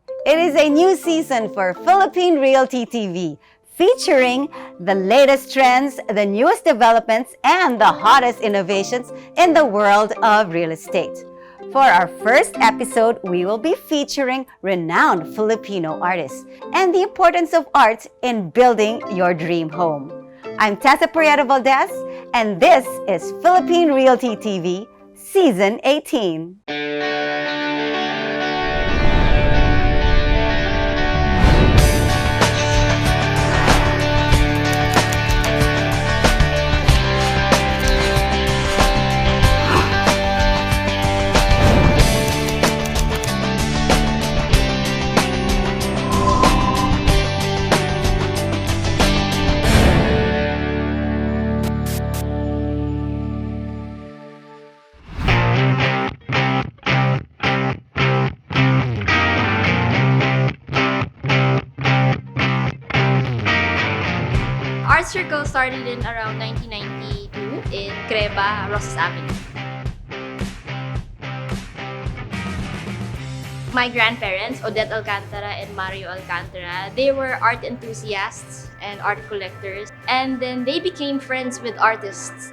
It is a new season for Philippine Realty TV, featuring the latest trends, the newest developments, and the hottest innovations in the world of real estate. For our first episode, we will be featuring renowned Filipino artists and the importance of art in building your dream home. I'm Tessa Prieta Valdez, and this is Philippine Realty TV, Season 18. Art Circle started in around 1992 in Creba, Rosas Avenue. My grandparents, Odette Alcantara and Mario Alcantara, they were art enthusiasts and art collectors, and then they became friends with artists.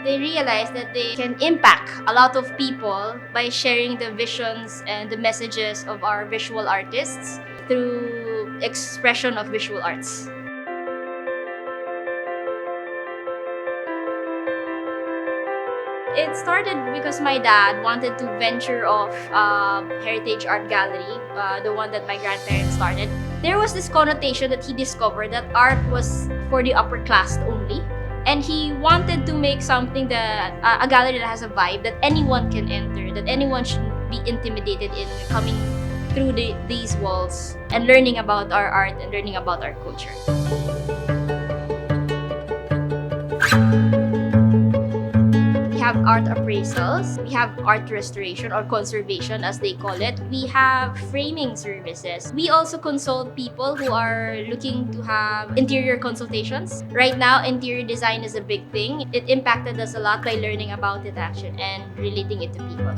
They realized that they can impact a lot of people by sharing the visions and the messages of our visual artists through expression of visual arts. It started because my dad wanted to venture off Heritage Art Gallery, the one that my grandparents started. There was this connotation that he discovered that art was for the upper class only. And he wanted to make something that, a gallery that has a vibe that anyone can enter, that anyone shouldn't be intimidated in coming through these walls and learning about our art and learning about our culture. We have art appraisals, we have art restoration or conservation as they call it. We have framing services. We also consult people who are looking to have interior consultations. Right now, interior design is a big thing. It impacted us a lot by learning about it actually and relating it to people.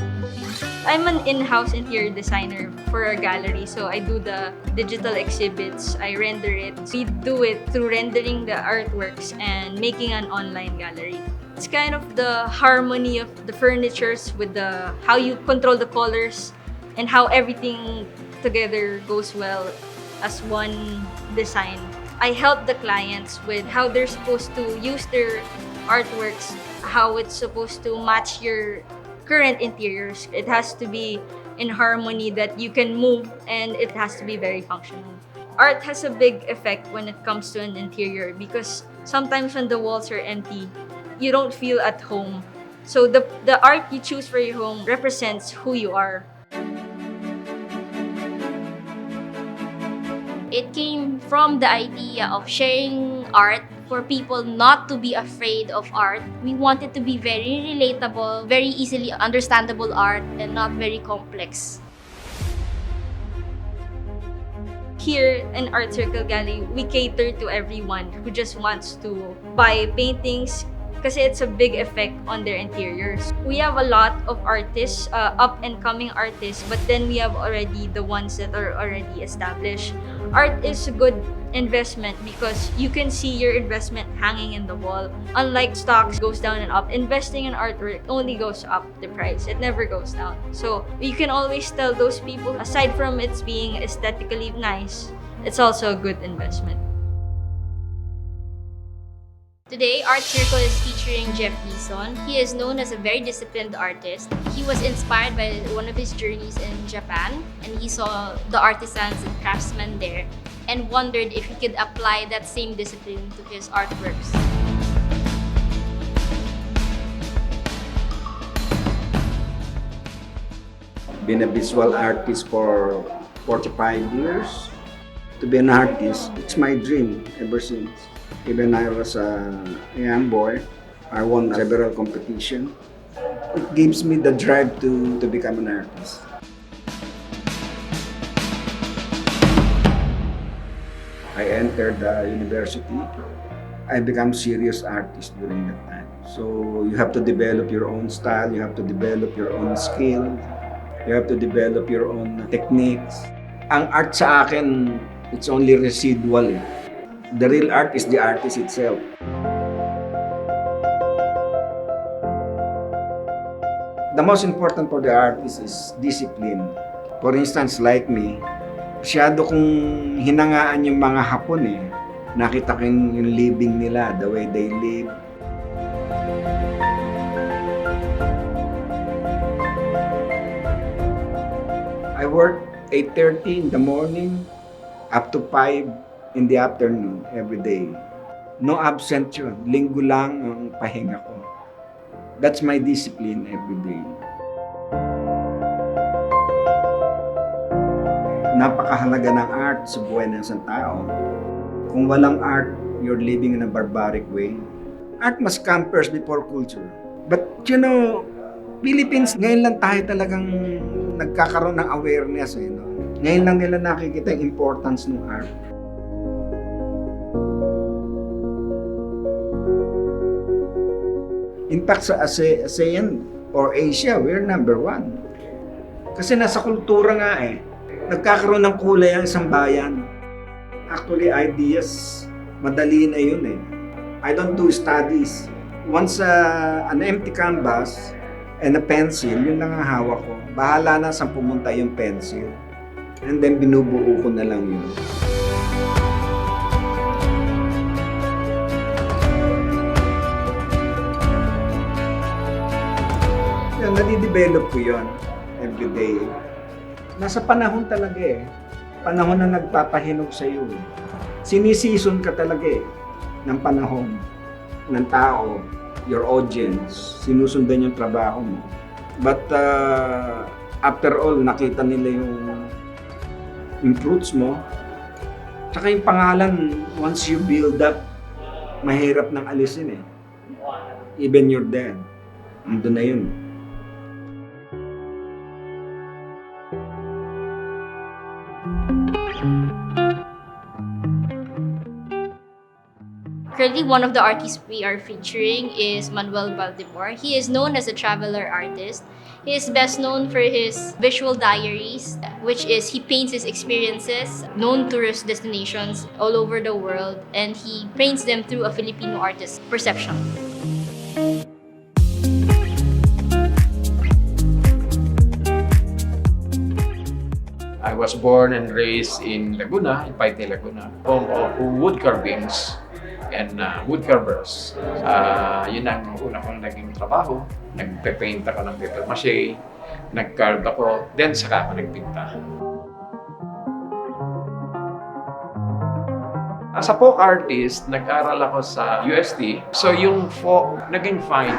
I'm an in-house interior designer for a gallery, so I do the digital exhibits, I render it. We do it through rendering the artworks and making an online gallery. It's kind of the harmony of the furnitures with how you control the colors and how everything together goes well as one design. I help the clients with how they're supposed to use their artworks, how it's supposed to match your current interiors. It has to be in harmony that you can move, and it has to be very functional. Art has a big effect when it comes to an interior because sometimes when the walls are empty, you don't feel at home. So the art you choose for your home represents who you are. It came from the idea of sharing art for people not to be afraid of art. We want it to be very relatable, very easily understandable art, and not very complex. Here in Art Circle Gallery, we cater to everyone who just wants to buy paintings kasi it's a big effect on their interiors. We have a lot of artists, up and coming artists, but then we have already the ones that are already established. Art is a good investment because you can see your investment hanging in the wall. Unlike stocks goes down and up, investing in artwork only goes up the price. It never goes down. So you can always tell those people, aside from it's being aesthetically nice, it's also a good investment. Today, Art Circle is featuring Jeffnissan. He is known as a very disciplined artist. He was inspired by one of his journeys in Japan, and he saw the artisans and craftsmen there and wondered if he could apply that same discipline to his artworks. Been a visual artist for 45 years. To be an artist, it's my dream ever since. Even I was a young boy, I won several competitions. It gives me the drive to become an artist. I entered the university. I become serious artist during that time. So you have to develop your own style, you have to develop your own skill. You have to develop your own techniques. Ang art sa akin, it's only residual. The real art is the artist itself. The most important for the artist is discipline. For instance, like me, masyado kong hinangaan yung mga Hapon eh. Nakita ko yung living nila, the way they live. I work 8:30 in the morning up to 5 in the afternoon every day. No absent yun. Linggo lang ang pahinga ko. That's my discipline every day. Napakahalaga ng art sa buhay ng isang tao. Kung walang art, you're living in a barbaric way. Art must come first before culture. But you know, Philippines, ngayon lang tayo talagang nagkakaroon ng awareness. No? Ngayon lang nila nakikita yung importance ng art. In fact, sa ASEAN or Asia, we're number 1. Kasi nasa kultura nga eh. Nagkakaroon ng kulay ang isang bayan. Actually, ideas, madali na yun eh. I don't do studies. Once an empty canvas and a pencil, yun lang ang hawak ko. Bahala na saan pumunta yung pencil. And then binubuo ko na lang yun. Yan, nadidevelop ko yun every day. Nasa panahon talaga eh. Panahon na nagpapahinog sa iyo. Sinisison ka talaga eh ng panahon, ng tao, your audience. Sinusundan yung trabaho mo. But after all, nakita nila yung fruits mo. Tsaka yung pangalan, once you build up, mahirap nang alisin eh. Even you're dead. Andun na yun. Currently, one of the artists we are featuring is Manuel Baltimore. He is known as a traveler artist. He is best known for his visual diaries, which is he paints his experiences, known tourist destinations all over the world, and he paints them through a Filipino artist's perception. I was born and raised in Laguna, in Paite, Laguna, home of wood carvings and wood carvers. Yun ang una kong naging trabaho. Nagpe-paint ako ng paper mache, nag-carve ako, then saka ako nagpinta. As a folk artist, nag-aral ako sa UST. So yung folk, naging fine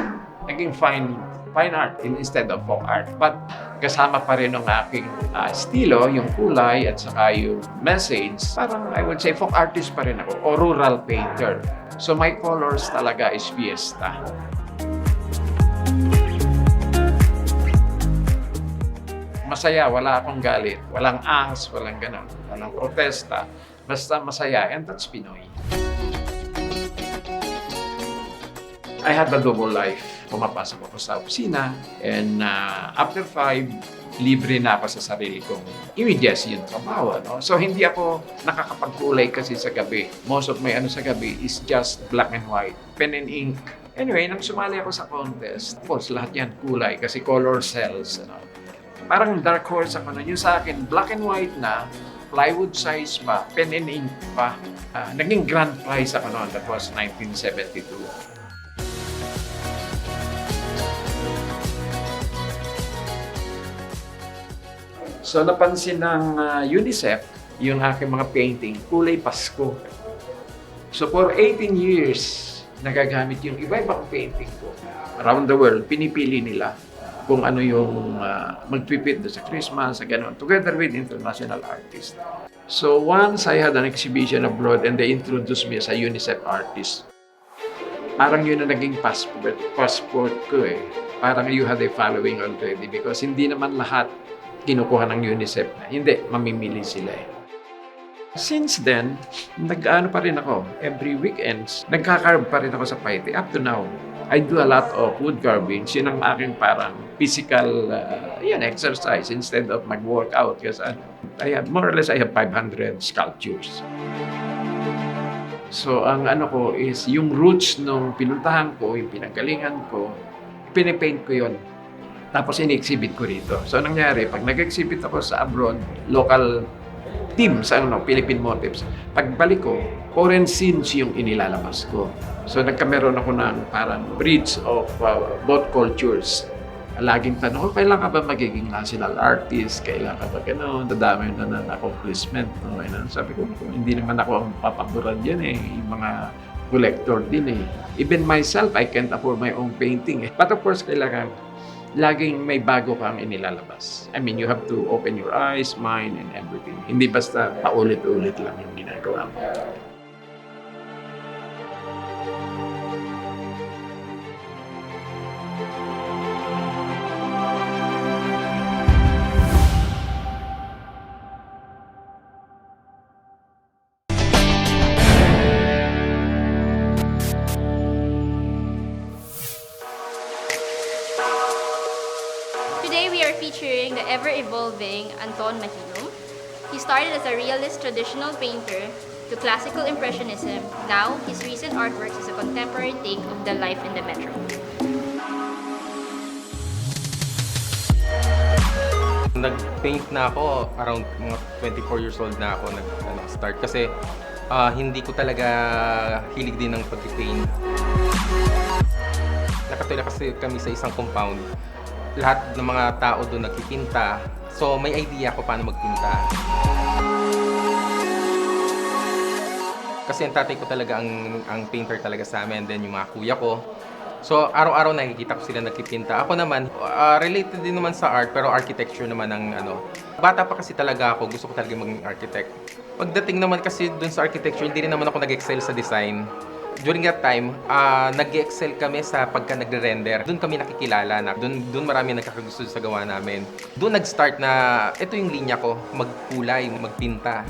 art instead of folk art. But kasama pa rin ng aking estilo, yung kulay at saka yung message. Parang I would say folk artist pa rin ako o rural painter. So my colors talaga is fiesta. Masaya, wala akong galit, walang ahas, walang ganun, walang protesta. Basta masaya, and that's Pinoy. I had a double life. Pumapasok ako sa opisina, and after 5, libre na ako sa sarili kong immediacy yung trabaho. No? So, hindi ako nakakapagkulay kasi sa gabi. Most of my sa gabi is just black and white, pen and ink. Anyway, nang sumali ako sa contest, of course, lahat yan kulay kasi color sells. Ano? Parang dark horse ako na. Yung sa akin, black and white na, plywood size pa, pen and ink pa. Naging grand prize ako noon. That was 1972. So napansin ng UNICEF yung aking mga painting, kulay Pasko. So for 18 years, nagagamit yung iba-ibang painting ko. Around the world, pinipili nila kung ano yung magpipit sa Christmas, sa gano'n, together with international artists. So once I had an exhibition abroad and they introduced me as a UNICEF artist, parang yun na naging passport ko eh. Parang you had a following already because hindi naman lahat kinukuha ng UNICEF na. Hindi, mamimili sila eh. Since then, nag-ano pa rin ako. Every weekends, nagka-carve pa rin ako sa Paite. Up to now, I do a lot of wood carvings. Yun ang aking parang physical exercise instead of mag-workout. Kasi I have 500 sculptures. So, ang ano ko is yung roots nung pinuntahan ko, yung pinanggalingan ko, pinipaint ko yun. Tapos ini-exhibit ko rito. So, nangyari, pag nag-exhibit ako sa abroad, local team sa Philippine motifs, pagbalik ko, foreign scenes yung inilalabas ko. So, nagkameron ako ng parang bridge of both cultures. Laging tanong ko, kailan ka ba magiging national artist? Kailan ka ba gano'n? Dadami na ng accomplishment. No? Sabi ko, hindi naman ako ang papaboran yan eh. Yung mga collector din eh. Even myself, I can't afford my own painting eh. But of course, kailangan laging may bago kang inilalabas. I mean, you have to open your eyes, mind, and everything. Hindi basta paulit-ulit lang yung ginagawa mo. Today we are featuring the ever-evolving Anton Makinum. He started as a realist traditional painter to classical impressionism. Now, his recent artworks is a contemporary take of the life in the metro. Nag-paint na ako around mga 24 years old na ako nag-start kasi hindi ko talaga hilig din ng pag-paint. Nakatira kasi kami sa isang compound. Lahat ng mga tao doon nagpipinta. So may idea ako paano magpinta. Kasi ang tatay ko talaga ang painter talaga sa amin, then yung mga kuya ko. So araw-araw nakikita ko sila nagpipinta. Ako naman, related din naman sa art, pero architecture naman ang ano. Bata pa kasi talaga ako, gusto ko talaga maging architect. Pagdating naman kasi doon sa architecture, hindi rin naman ako nag-excel sa design. During that time, nag-excel kami sa pagka nagre-render. Doon kami nakikilala na. Doon marami nagkakagusto sa gawa namin. Doon nag-start na, ito yung linya ko, magkulay, magpinta.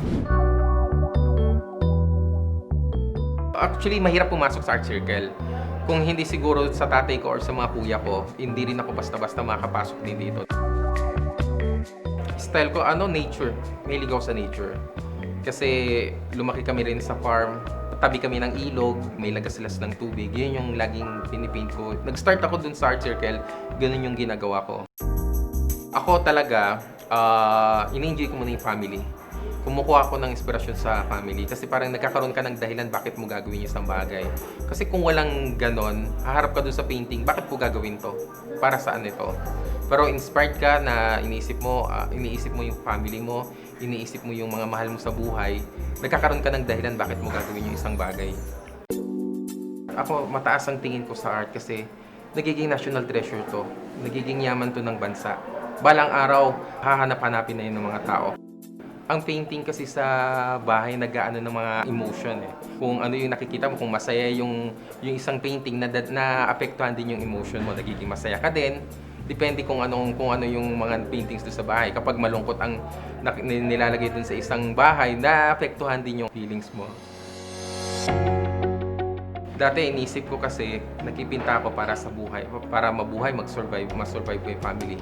Actually, mahirap pumasok sa art circle. Kung hindi siguro sa tatay ko or sa mga kuya ko, hindi rin ako basta-basta makapasok din dito. Style ko, nature. Mahilig ako sa nature. Kasi lumaki kami rin sa farm. Tabi kami ng ilog, may lagaslas ng tubig. Yun yung laging pinipaint ko. Nag-start ako dun sa art circle, ganun yung ginagawa ko. Ako talaga, in-enjoy ko muna yung family. Kumukuha ako ng inspirasyon sa family kasi parang nagkakaroon ka ng dahilan bakit mo gagawin yung isang bagay. Kasi kung walang ganon, haharap ka dun sa painting, bakit ko gagawin to? Para saan ito? Pero inspired ka na iniisip mo yung family mo, iniisip mo yung mga mahal mo sa buhay, nagkakaroon ka ng dahilan bakit mo gagawin yung isang bagay. Ako, mataas ang tingin ko sa art kasi nagiging national treasure to. Nagiging yaman to ng bansa. Balang araw, hahanap-hanapin na yun ng mga tao. Ang painting kasi sa bahay nag-aano ng mga emotion eh. Kung ano yung nakikita mo, kung masaya yung isang painting na apektuhan din yung emotion mo, nagiging masaya ka din. Depende kung ano yung mga paintings doon sa bahay. Kapag malungkot ang nilalagay doon sa isang bahay, naapektuhan din yung feelings mo. Dati inisip ko kasi nagpipinta ako para sa buhay, para mabuhay, mag-survive ko yung family.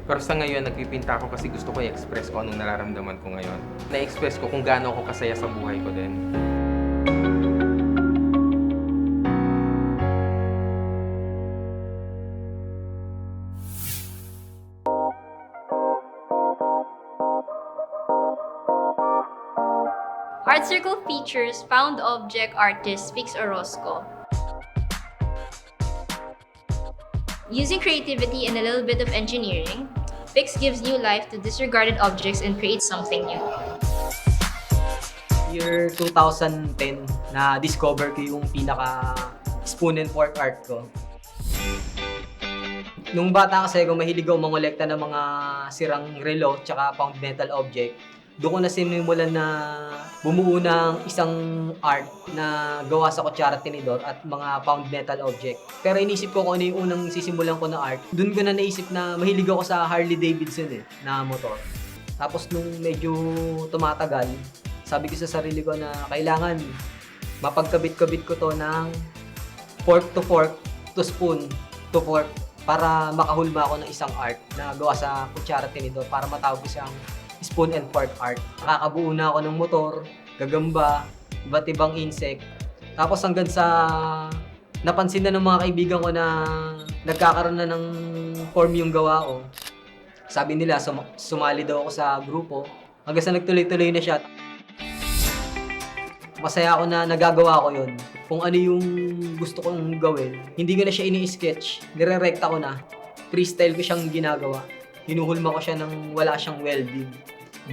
Pero sa ngayon, nagpipinta ako kasi gusto ko i-express ko anong nararamdaman ko ngayon. Na-express ko kung gaano ako kasaya sa buhay ko din. Art Circle features found object artist Fix Orozco. Using creativity and a little bit of engineering, Fix gives new life to disregarded objects and creates something new. Year 2010, na-discover ko yung pinaka-spoon and fork art ko. Nung bata kasi ako, mahilig ako mangolekta ng mga sirang relo tsaka found metal object. Doon ko na sinimulan na bumuo ng isang art na gawa sa kutsara tinidor at mga found metal object. Pero inisip ko kung ano yung unang sisimulan ko na art. Doon ko na naisip na mahilig ako sa Harley Davidson na motor. Tapos nung medyo tumatagal, sabi ko sa sarili ko na kailangan mapagkabit-kabit ko to ng fork to fork to spoon to fork para makahulma ako ng isang art na gawa sa kutsara tinidor para matawag ko siyang spoon and fork art. Nakakabuo na ako ng motor, gagamba, iba't ibang insect. Tapos hanggang sa napansin na ng mga kaibigan ko na nagkakaroon na ng form yung gawa ko. Sabi nila, sumali daw ako sa grupo. Hanggang sa nagtuloy-tuloy na siya. Masaya ako na nagagawa ko yun. Kung ano yung gusto kong gawin, hindi ko na siya ini-sketch. Nire-recta ko na. Freestyle ko siyang ginagawa. Hinuhulma ko siya nang wala siyang welding.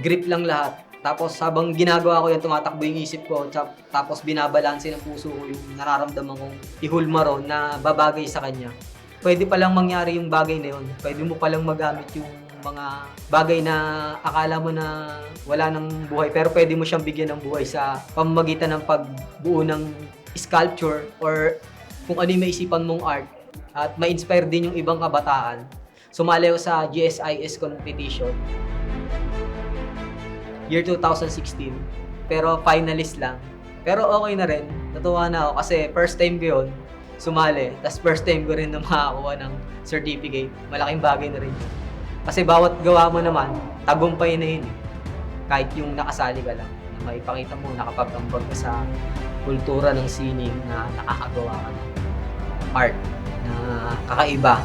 Grip lang lahat. Tapos habang ginagawa ko yan, tumatakbo yung isip ko. Tapos binabalanse ng puso ko yung nararamdaman kong ihulma ron na babagay sa kanya. Pwede palang mangyari yung bagay na yun. Pwede mo palang magamit yung mga bagay na akala mo na wala ng buhay. Pero pwede mo siyang bigyan ng buhay sa pamamagitan ng pagbuo ng sculpture or kung ano yung maisipan mong art. At ma-inspire din yung ibang kabataan. Sumali ako sa GSIS competition. Year 2016. Pero finalist lang. Pero okay na rin. Natuwa na ako kasi first time ko yun sumali. Tapos first time ko rin na makakuha ng certificate. Malaking bagay na rin. Kasi bawat gawa mo naman, tagumpay na yun. Kahit yung nakasali ka lang. Na maipakita mo, nakapag-ambag ka sa kultura ng sining na nakakagawa ka ng art na kakaiba.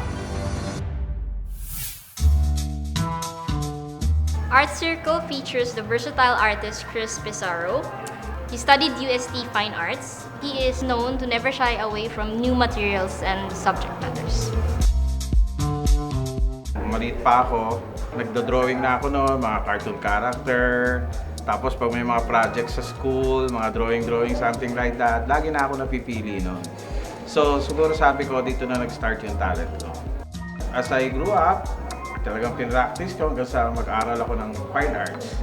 Art Circle features the versatile artist Chris Pizarro. He studied UST Fine Arts. He is known to never shy away from new materials and subject matters. Maliit pa ako, nagdo-drawing na ako noon, mga cartoon character. Tapos pag may mga projects sa school, mga drawing, something like that, lagi na ako napipili noon. So siguro sabi ko, dito na nag-start yung talent ko. As I grew up, talagang pinractice ko hanggang sa mag-aral ako ng fine arts.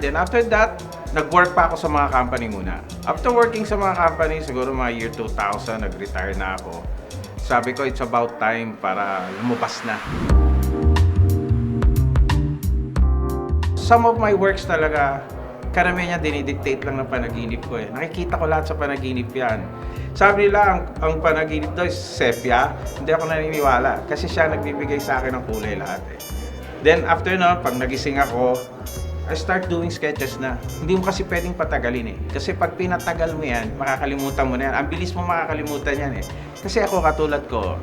Then after that, nag-work pa ako sa mga company muna. After working sa mga company, siguro mga year 2000, nag-retire na ako. Sabi ko, it's about time para lumabas na. Some of my works talaga, karamihan niya dinidictate lang ng panaginip ko eh. Nakikita ko lahat sa panaginip yan. Sabi nila, ang panaginip daw is sepia. Hindi ako naniniwala kasi siya nagbibigay sa akin ng kulay lahat eh. Then after nun, pag nagising ako, I start doing sketches na. Hindi mo kasi pwedeng patagalin eh. Kasi pag pinatagal mo yan, makakalimutan mo na yan. Ang bilis mo makakalimutan yan eh. Kasi ako katulad ko,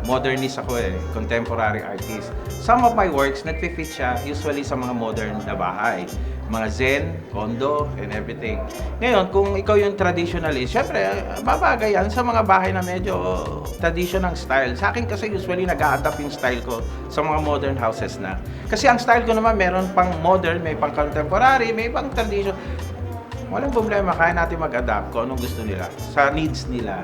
modernist ako eh, contemporary artist. Some of my works, nagpi-fit siya usually sa mga modern na bahay. Mga zen, condo, and everything. Ngayon, kung ikaw yung traditionalist, syempre, babagay yan sa mga bahay na medyo traditional style. Sa akin kasi usually nag-a-adapt yung style ko sa mga modern houses na. Kasi ang style ko naman, meron pang modern, may pang contemporary, may pang tradition. Walang problema, kaya natin mag-adapt kung anong gusto nila, sa needs nila.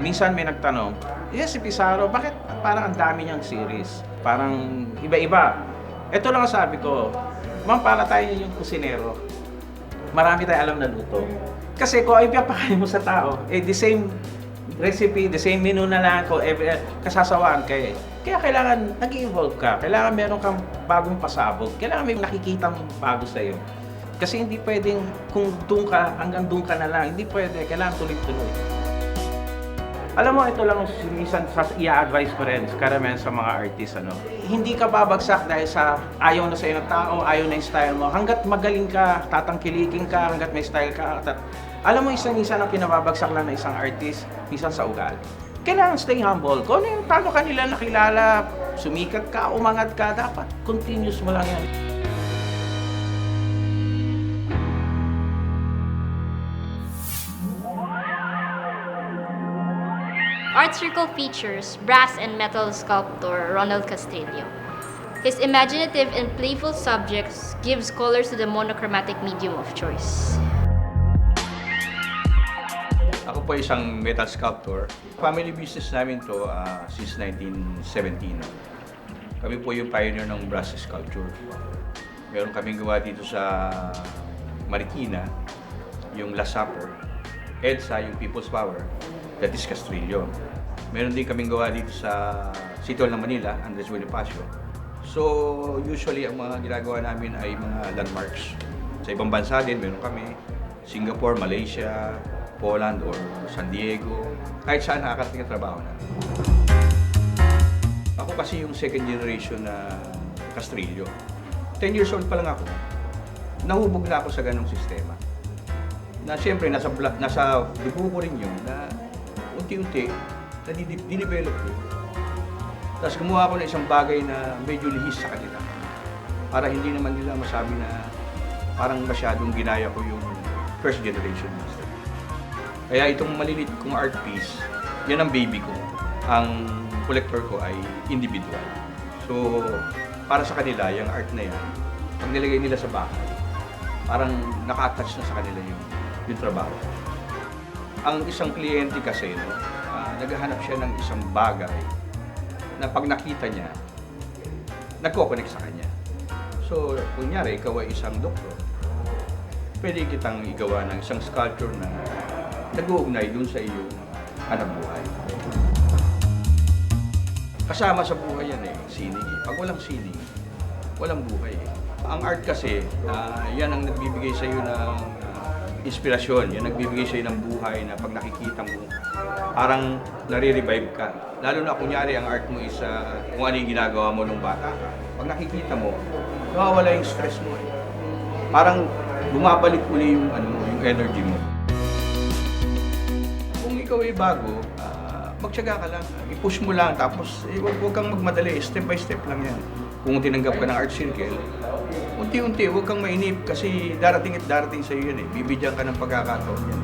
Minsan may nagtanong, yes, si Pizarro, bakit parang ang dami niyang series? Parang iba-iba. Ito lang ang sabi ko, ma'am, para tayo yung kusinero. Marami tayong alam na luto. Kasi kung ipapakain mo sa tao, the same recipe, the same menu na lang, kasasawaan ka eh. Kaya kailangan nag-evolve ka, kailangan meron kang bagong pasabog, kailangan may nakikitang bago sa'yo. Kasi hindi pwedeng kung doon ka, hanggang doon ka na lang, hindi pwede, kailangan tuloy-tuloy. Alam mo, ito lang minsan i-advise ko rin, karamihan sa mga artist, hindi ka babagsak dahil sa ayaw na sa ng tao, ayaw na yung style mo. Hanggat magaling ka, tatangkilikin ka, hanggat may style ka. Alam mo, minsan ang pinababagsak lang ng isang artist, minsan sa ugali. Kailangan stay humble. Kung ano yung paano kanila nakilala, sumikat ka, umangat ka, dapat continuous mo lang yan. Art Circle features brass and metal sculptor Ronald Castellio. His imaginative and playful subjects gives colors to the monochromatic medium of choice. Ako po isang metal sculptor. Family business namin to since 1917. Kami po yung pioneer ng brass sculpture. Meron kaming gawa dito sa Marikina, yung Last Supper. EDSA, yung People's Power, that is Castrillo. Meron din kaming gawa dito sa City Hall ng Manila, Andres Bonifacio. So, usually, ang mga ginagawa namin ay mga landmarks. Sa ibang bansa din, meron kami. Singapore, Malaysia, Poland or San Diego, kahit saan nakakarating ang trabaho na. Ako kasi yung second generation na Castellio. 10 years old pa lang ako, nahubog na ako sa ganong sistema. Na siyempre, nasa dugo ko rin yun na unti-unti, na-develop ko. Tapos gumawa ako ng isang bagay na medyo lihis sa kanila. Para hindi naman nila masabi na parang masyadong ginaya ko yung first generation master. Kaya itong malilit kong art piece, yan ang baby ko. Ang collector ko ay individual. So, para sa kanila, yung art na yan, pag nilagay nila sa bahay, parang naka-attach na sa kanila yung trabaho. Ang isang kliyente kasi, no, naghahanap siya ng isang bagay na pag nakita niya, nagko-connect sa kanya. So, kunyari, ikaw ay isang doktor, pwede kitang igawa ng isang sculpture na nag-uugnay dun sa iyong hanap buhay. Kasama sa buhay yan sining. Pag walang sining, walang buhay. Ang art kasi, yan ang nagbibigay sa iyo ng inspirasyon. Yan nagbibigay sa iyo ng buhay na pag nakikita mo, parang nare-revive ka. Lalo na kunyari ang art mo is kung ano yung ginagawa mo nung bata ka. Pag nakikita mo, nawawala yung stress mo. Parang bumabalik uli yung energy mo. Kung ikaw ay bago, magtiyaga ka lang, i-push mo lang, tapos huwag kang magmadali, step by step lang yan. Kung tinanggap ka ng art circle, unti-unti, huwag kang mainip kasi darating at darating sa iyo yan bibigyan ka ng pagkakataon yan.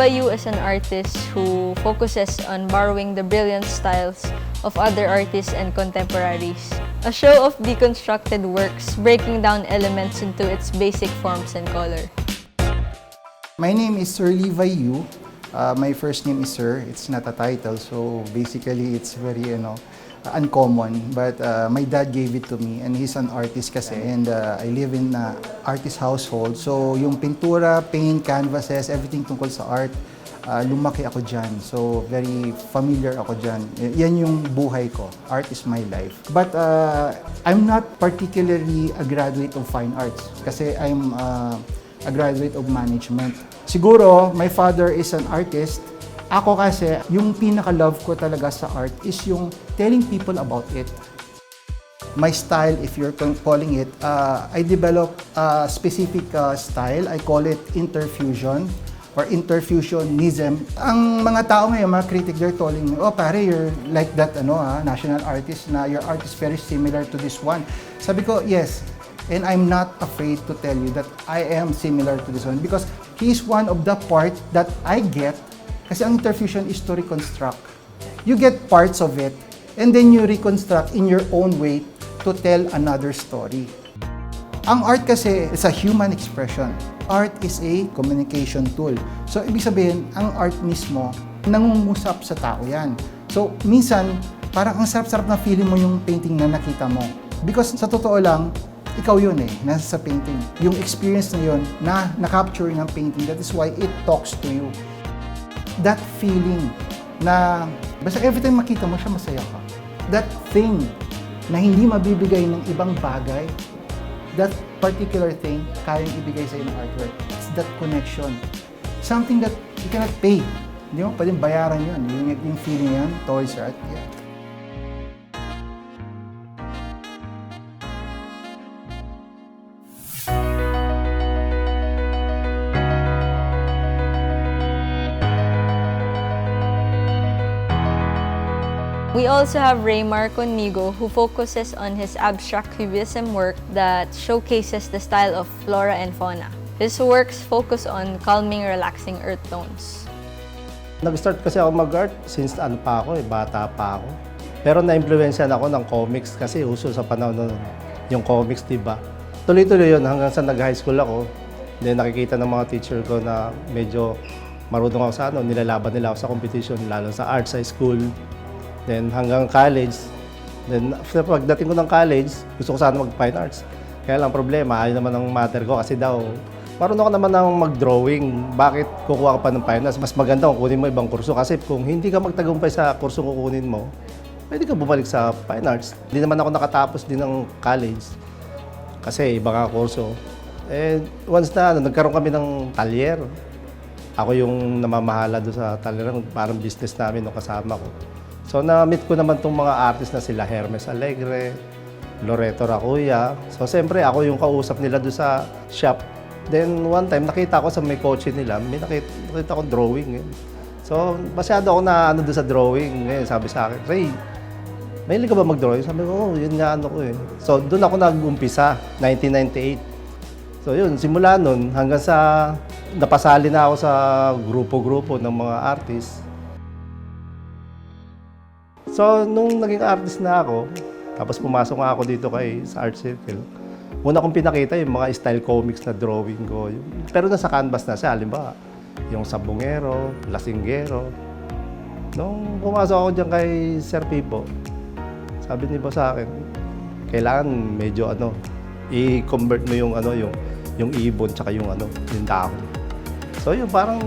Vayu is an artist who focuses on borrowing the brilliant styles of other artists and contemporaries. A show of deconstructed works, breaking down elements into its basic forms and color. My name is Sir Vayu. My first name is Sir. It's not a title, so basically it's very, uncommon. But my dad gave it to me, and he's an artist kasi, and I live in an artist household. So yung pintura, paint, canvases, everything tungkol sa art, lumaki ako dyan. So very familiar ako dyan. Yan yung buhay ko. Art is my life. But I'm not particularly a graduate of fine arts kasi I'm a graduate of management. Siguro, my father is an artist. Ako kasi, yung pinaka-love ko talaga sa art is yung telling people about it. My style, if you're calling it, I develop a specific style. I call it interfusion or interfusionism. Ang mga tao ngayon, mga critic, they're telling me, oh pare, you're like that national artist na your art is very similar to this one. Sabi ko, yes. And I'm not afraid to tell you that I am similar to this one because he's one of the part that I get. Kasi ang interfusion is to reconstruct. You get parts of it, and then you reconstruct in your own way to tell another story. Ang art kasi is a human expression. Art is a communication tool. So, ibig sabihin, ang art mismo, nangungusap sa tao yan. So, minsan, parang ang sarap-sarap na feeling mo yung painting na nakita mo. Because sa totoo lang, ikaw yun nasa sa painting. Yung experience na yun, na na-capture ng painting, that is why it talks to you. That feeling na basta every time makita mo siya, masaya ka. That thing na hindi mabibigay ng ibang bagay, that particular thing, kayang ibigay sa ng artwork. It's that connection. Something that you cannot pay. Hindi mo pwedeng bayaran yun. Yung feeling yan towards art. Yeah. We also have Raymarmigo, who focuses on his abstract cubism work that showcases the style of flora and fauna. His works focus on calming, relaxing earth tones. Nag-start kasi ako mag-art since bata pa ako. Pero na-influensyan ako ng comics kasi uso sa panahon nun yung comics, diba? Tuloy-tuloy yun hanggang sa nag-high school ako. Then nakikita ng mga teacher ko na medyo marunong ako sa nilalaban nila ako sa competition, lalo sa art sa school. Then hanggang college, Then, after pagdating ko ng college, gusto ko sana mag-fine arts. Kaya lang problema, ayaw naman ng mother ko kasi daw, marunong ka naman ng mag-drawing. Bakit kukuha ka pa ng fine arts? Mas maganda kung kunin mo ibang kurso. Kasi kung hindi ka magtagumpay sa kurso kukunin mo, pwede ka bumalik sa fine arts. Hindi naman ako nakatapos din ng college kasi iba ka kurso. And once na nagkaroon kami ng talyer, ako yung namamahala doon sa talyer, parang business namin nung kasama ko. So na-meet ko naman itong mga artist na sila Hermes Alegre, Loreto Racuya. So siyempre ako yung kausap nila doon sa shop. Then one time nakita ko sa may kotse nila, may nakita ko drawing. So masyado ako na doon sa drawing. Sabi sa akin, Ray, mahilig ka ba mag-drawing? Sabi ko, oh, yun nga ko eh. So doon ako nag-umpisa, 1998. So yun, simula nun hanggang sa napasali na ako sa grupo-grupo ng mga artist. So nung naging artist na ako, tapos pumasok nga ako dito sa Art Circle, una kong pinakita yung mga style comics na drawing ko. Pero nasa canvas na siya, halimbawa, yung sabongero, lasinggero. Nung pumasok ako dyan kay Sir Pipo, sabi ni boss sa akin, kailangan medyo i-convert mo yung ibon tsaka yung dahon. So yun, parang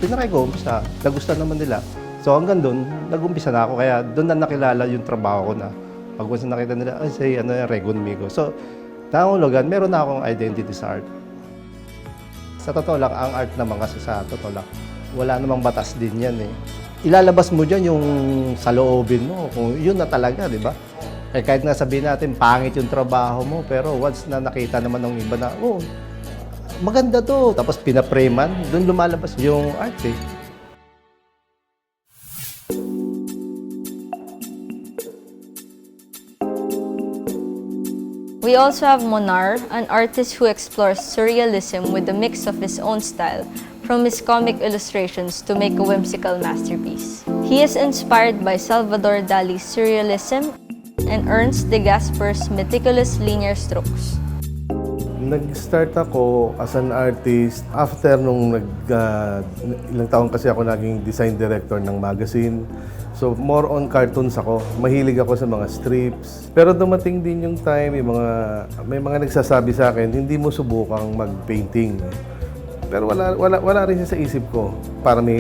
tinry ko, basta nagustuhan naman nila. So hanggang doon, nag-umpisa na ako, kaya doon na nakilala yung trabaho ko na pag once nakita nila, say, Raymarmigo. So, nangulugan, meron na akong identity sa art. Sa totoo lang, ang art naman kasi sa totoo lang, wala namang batas din yan eh. Ilalabas mo dyan yung sa loobin mo, kung yun na talaga, di ba? Eh, kahit na sabihin natin, pangit yung trabaho mo, pero once na nakita naman ng iba na, oh, maganda to, tapos pinapreman, doon lumalabas yung art eh. We also have Monar, an artist who explores surrealism with a mix of his own style, from his comic illustrations to make a whimsical masterpiece. He is inspired by Salvador Dali's surrealism and Ernst de Gasper's meticulous linear strokes. Nag-start ako as an artist after nung ilang taon kasi ako naging design director ng magazine. So more on cartoons ako. Mahilig ako sa mga strips. Pero dumating din yung time, may mga nagsasabi sa akin, hindi mo subukang mag-painting. Pero wala rin siya sa isip ko. Para may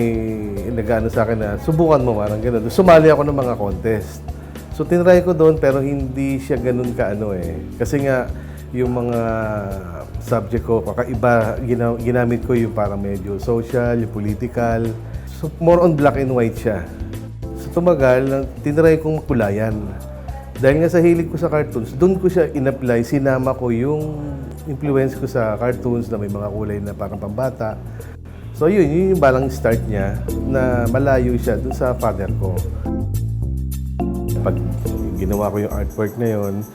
nag-ano sa akin na subukan mo, parang gano'n. Sumali ako ng mga contest. So tinry ko doon pero hindi siya ganun kaano eh. Kasi nga yung mga subject ko, kakaiba, ginamit ko yung parang medyo social, yung political. So more on black and white siya. So tumagal, tinry kong kulayan. Dahil nga sa hilig ko sa cartoons, doon ko siya in-apply, sinama ko yung influence ko sa cartoons na may mga kulay na parang pambata. So yun yung balang start niya na malayo siya doon sa father ko. Pag ginawa ko yung artwork na yun,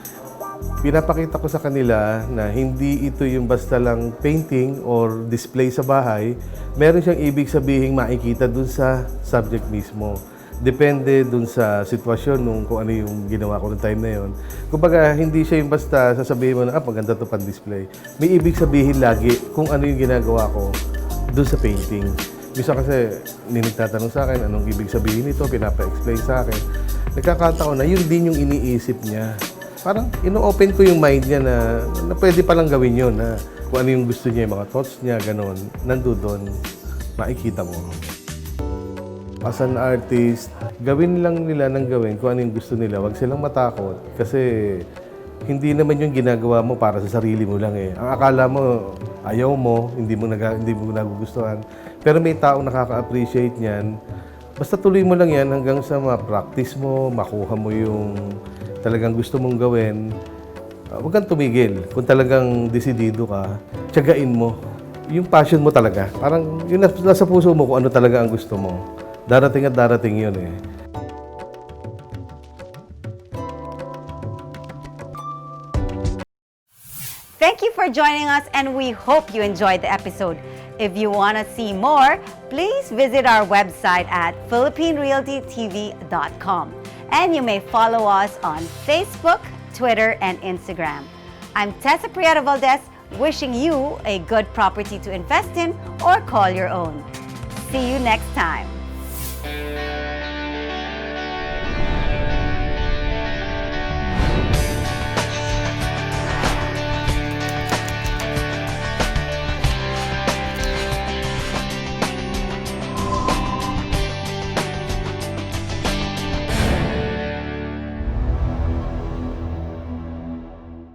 pinapakita ko sa kanila na hindi ito yung basta lang painting or display sa bahay. Meron siyang ibig sabihing makikita dun sa subject mismo. Depende dun sa sitwasyon nung kung ano yung ginawa ko noong time na yun. Kumbaga, hindi siya yung basta sasabihin mo na, maganda to pan-display. May ibig sabihin lagi kung ano yung ginagawa ko dun sa painting. Bisa kasi nagtatanong sa akin, anong ibig sabihin nito, pinapa-explain sa akin. Nagkakataon na yun din yung iniisip niya. Parang ino-open ko yung mind niya na pwede palang gawin yun, na kung ano yung gusto niya, yung mga thoughts niya, gano'n, nandoon, makikita mo. As an artist, gawin lang nila ng gawin kung ano yung gusto nila. Huwag silang matakot kasi hindi naman yung ginagawa mo para sa sarili mo lang eh. Ang akala mo, ayaw mo, hindi mo nagugustuhan. Pero may taong nakaka-appreciate niyan. Basta tuloy mo lang yan hanggang sa ma-practice mo, makuha mo yung talagang gusto mong gawin. Huwag kang tumigil. Kung talagang desidido ka, tiyagain mo. Yung passion mo talaga. Parang yun nasa puso mo kung ano talaga ang gusto mo. Darating at darating yun eh. Thank you for joining us, and we hope you enjoyed the episode. If you want to see more, please visit our website at philippinerealtytv.com. And you may follow us on Facebook, Twitter, and Instagram. I'm Tessa Prieto Valdez, wishing you a good property to invest in or call your own. See you next time.